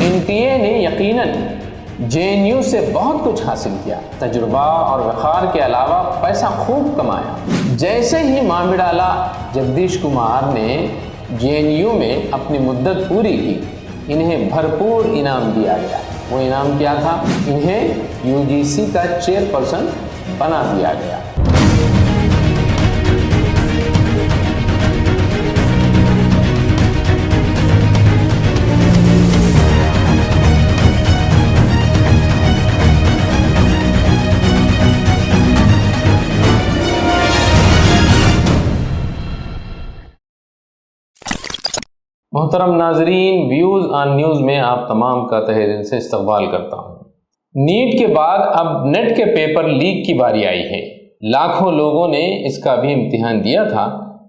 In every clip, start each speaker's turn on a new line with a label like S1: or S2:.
S1: NTA نے یقیناً JNU سے بہت کچھ حاصل کیا، تجربہ اور وقار کے علاوہ پیسہ خوب کمایا۔ جیسے ہی مامڈالہ جگدیش کمار نے JNU میں اپنی مدت پوری کی، انہیں بھرپور انعام دیا گیا۔ وہ انعام کیا تھا؟ انہیں UGC کا چیئرپرسن بنا دیا گیا۔ محترم ناظرین، ویوز آن نیوز میں آپ تمام کا تہہ دل سے استقبال کرتا ہوں۔ نیٹ کے بعد اب نیٹ کے پیپر لیک کی باری آئی ہے۔ لاکھوں لوگوں نے اس کا بھی امتحان دیا تھا۔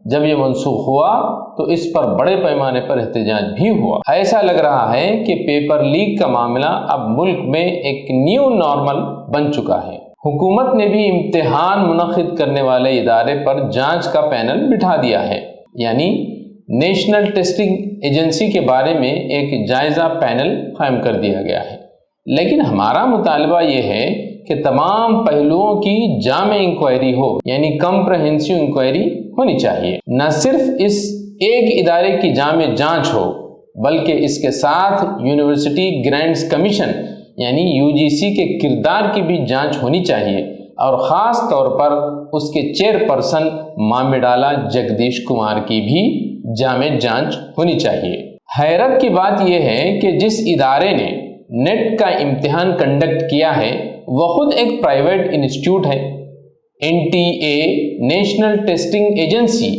S1: جب یہ منسوخ ہوا تو اس پر بڑے پیمانے پر احتجاج بھی ہوا۔ ایسا لگ رہا ہے کہ پیپر لیک کا معاملہ اب ملک میں ایک نیو نارمل بن چکا ہے۔ حکومت نے بھی امتحان منعقد کرنے والے ادارے پر جانچ کا پینل بٹھا دیا ہے، یعنی نیشنل ٹیسٹنگ ایجنسی کے بارے میں ایک جائزہ پینل قائم کر دیا گیا ہے۔ لیکن ہمارا مطالبہ یہ ہے کہ تمام پہلوؤں کی جامع انکوائری ہو، یعنی کمپریہنسو انکوائری ہونی چاہیے۔ نہ صرف اس ایک ادارے کی جامع جانچ ہو، بلکہ اس کے ساتھ یونیورسٹی گرانٹس کمیشن یعنی UGC کے کردار کی بھی جانچ ہونی چاہیے، اور خاص طور پر اس کے چیئرپرسن مامڈالہ جگدیش کمار کی بھی جامع جانچ ہونی چاہیے۔ حیرت کی بات یہ ہے کہ جس ادارے نے نیٹ کا امتحان کنڈکٹ کیا ہے وہ خود ایک پرائیویٹ انسٹیٹیوٹ ہے۔ NTA نیشنل ٹیسٹنگ ایجنسی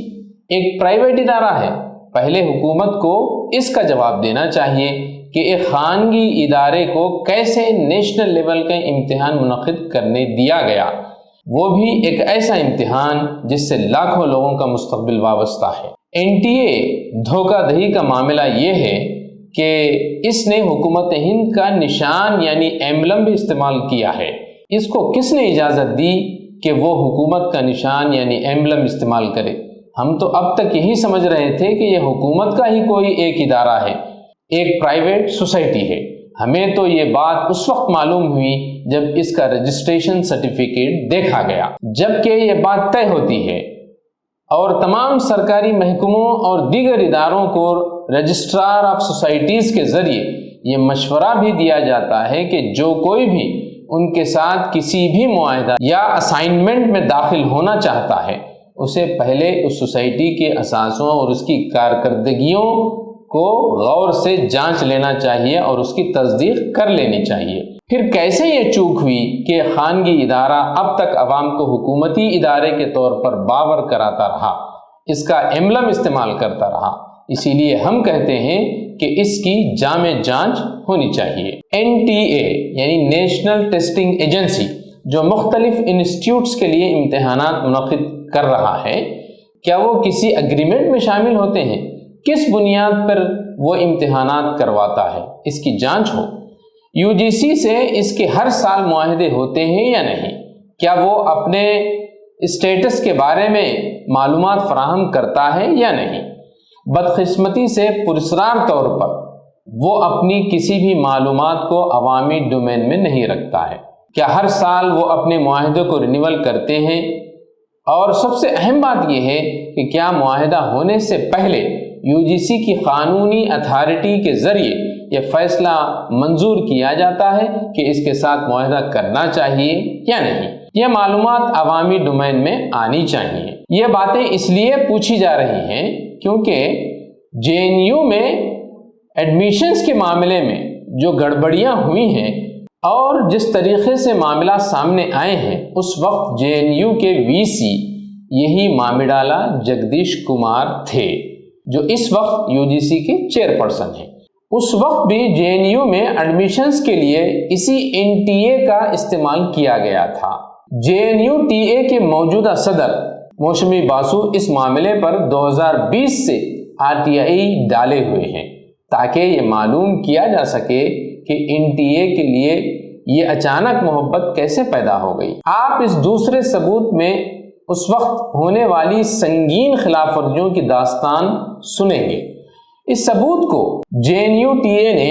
S1: ایک پرائیویٹ ادارہ ہے۔ پہلے حکومت کو اس کا جواب دینا چاہیے کہ ایک خانگی ادارے کو کیسے نیشنل لیول کا امتحان منعقد کرنے دیا گیا، وہ بھی ایک ایسا امتحان جس سے لاکھوں لوگوں کا مستقبل وابستہ ہے۔ NTA دھوکہ دہی کا معاملہ یہ ہے کہ اس نے حکومت ہند کا نشان یعنی ایمبلم بھی استعمال کیا ہے۔ اس کو کس نے اجازت دی کہ وہ حکومت کا نشان یعنی ایمبلم استعمال کرے؟ ہم تو اب تک یہی سمجھ رہے تھے کہ یہ حکومت کا ہی کوئی ایک ادارہ ہے، ایک پرائیویٹ سوسائٹی ہے۔ ہمیں تو یہ بات اس وقت معلوم ہوئی جب اس کا رجسٹریشن سرٹیفکیٹ دیکھا گیا۔ جبکہ یہ بات طے ہوتی ہے اور تمام سرکاری محکموں اور دیگر اداروں کو رجسٹرار آف سوسائٹیز کے ذریعے یہ مشورہ بھی دیا جاتا ہے کہ جو کوئی بھی ان کے ساتھ کسی بھی معاہدہ یا اسائنمنٹ میں داخل ہونا چاہتا ہے، اسے پہلے اس سوسائٹی کے اثاثوں اور اس کی کارکردگیوں کو غور سے جانچ لینا چاہیے اور اس کی تصدیق کر لینی چاہیے۔ پھر کیسے یہ چوک ہوئی کہ خانگی ادارہ اب تک عوام کو حکومتی ادارے کے طور پر باور کراتا رہا، اس کا ایمبلم استعمال کرتا رہا؟ اسی لیے ہم کہتے ہیں کہ اس کی جامع جانچ ہونی چاہیے۔ NTA یعنی نیشنل ٹیسٹنگ ایجنسی جو مختلف انسٹیٹیوٹس کے لیے امتحانات منعقد کر رہا ہے، کیا وہ کسی اگریمنٹ میں شامل ہوتے ہیں؟ کس بنیاد پر وہ امتحانات کرواتا ہے؟ اس کی جانچ ہو۔ UGC سے اس کے ہر سال معاہدے ہوتے ہیں یا نہیں؟ کیا وہ اپنے اسٹیٹس کے بارے میں معلومات فراہم کرتا ہے یا نہیں؟ بدقسمتی سے پراسرار طور پر وہ اپنی کسی بھی معلومات کو عوامی ڈومین میں نہیں رکھتا ہے۔ کیا ہر سال وہ اپنے معاہدے کو رینیول کرتے ہیں؟ اور سب سے اہم بات یہ ہے کہ کیا معاہدہ ہونے سے پہلے UGC کی قانونی اتھارٹی کے ذریعے یہ فیصلہ منظور کیا جاتا ہے کہ اس کے ساتھ معاہدہ کرنا چاہیے یا نہیں؟ یہ معلومات عوامی ڈومین میں آنی چاہیے۔ یہ باتیں اس لیے پوچھی جا رہی ہیں کیونکہ JNU میں ایڈمیشنز کے معاملے میں جو گڑبڑیاں ہوئی ہیں اور جس طریقے سے معاملہ سامنے آئے ہیں، اس وقت JNU کے VC یہی مامڈالہ جگدیش کمار تھے جو اس وقت UGC کے چیئرپرسن ہیں۔ اس وقت بھی JNU میں ایڈمیشنز کے لیے اسی NTA کا استعمال کیا گیا تھا۔ JNU TA کے موجودہ صدر موسمی باسو اس معاملے پر 2020 سے RTI ڈالے ہوئے ہیں تاکہ یہ معلوم کیا جا سکے کہ NTA کے لیے یہ اچانک محبت کیسے پیدا ہو گئی۔ آپ اس دوسرے ثبوت میں اس وقت ہونے والی سنگین خلاف ورزیوں کی داستان سنیں گے۔ اس ثبوت کو JNU TA نے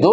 S1: 2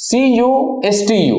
S1: CUSTU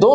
S1: 2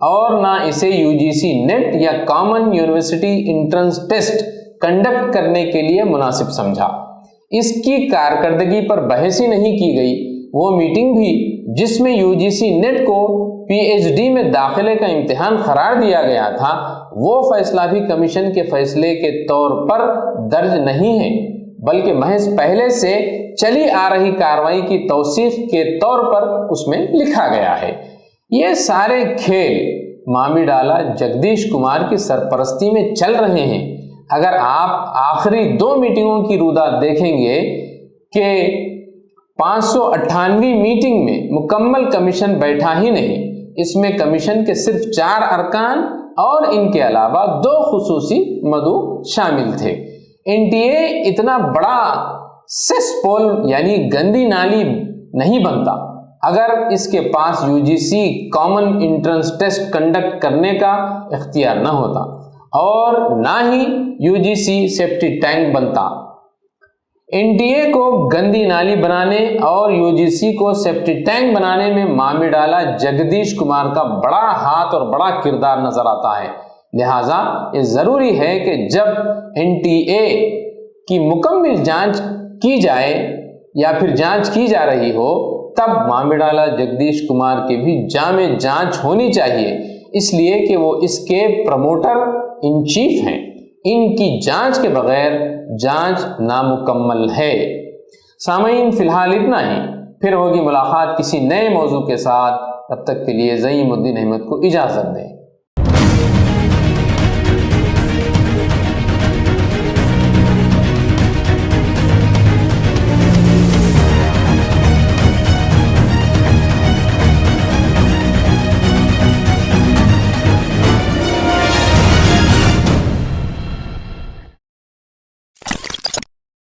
S1: اور نہ اسے UGC نیٹ یا common university entrance test conduct کرنے کے لیے مناسب سمجھا۔ اس کی کارکردگی پر بحث ہی نہیں کی گئی۔ وہ میٹنگ بھی جس میں UGC نیٹ کو PhD میں داخلے کا امتحان قرار دیا گیا تھا، وہ فیصلہ بھی کمیشن کے فیصلے کے طور پر درج نہیں ہے، بلکہ محض پہلے سے چلی آ رہی کارروائی کی توثیق کے طور پر اس میں لکھا گیا ہے۔ یہ سارے کھیل مامی ڈالا جگدیش کمار کی سرپرستی میں چل رہے ہیں۔ اگر آپ آخری 2 میٹنگوں کی رودات دیکھیں گے کہ 598ویں میٹنگ میں مکمل کمیشن بیٹھا ہی نہیں، اس میں کمیشن کے صرف 4 ارکان اور ان کے علاوہ 2 خصوصی مدعو شامل تھے۔ NTA اتنا بڑا سیس پول یعنی گندی نالی نہیں بنتا اگر اس کے پاس UGC common entrance test conduct کرنے کا اختیار نہ ہوتا، اور نہ ہی UGC سیفٹی ٹینک بنتا۔ NTA کو گندی نالی بنانے اور UGC کو سیفٹی ٹینک بنانے میں مامی ڈالا جگدیش کمار کا بڑا ہاتھ اور بڑا کردار نظر آتا ہے۔ لہٰذا یہ ضروری ہے کہ جب NTA کی مکمل جانچ کی جائے یا پھر جانچ کی جا رہی ہو، تب مامی ڈالا جگدیش کمار کی بھی جامع جانچ ہونی چاہیے، اس لیے کہ وہ اس کے پروموٹر ان چیف ہیں۔ ان کی جانچ کے بغیر جانچ نامکمل ہے۔ سامعین، فی الحال اتنا ہی، پھر ہوگی ملاقات کسی نئے موضوع کے ساتھ۔ تب تک کے لیے زعیم الدین احمد کو اجازت دیں۔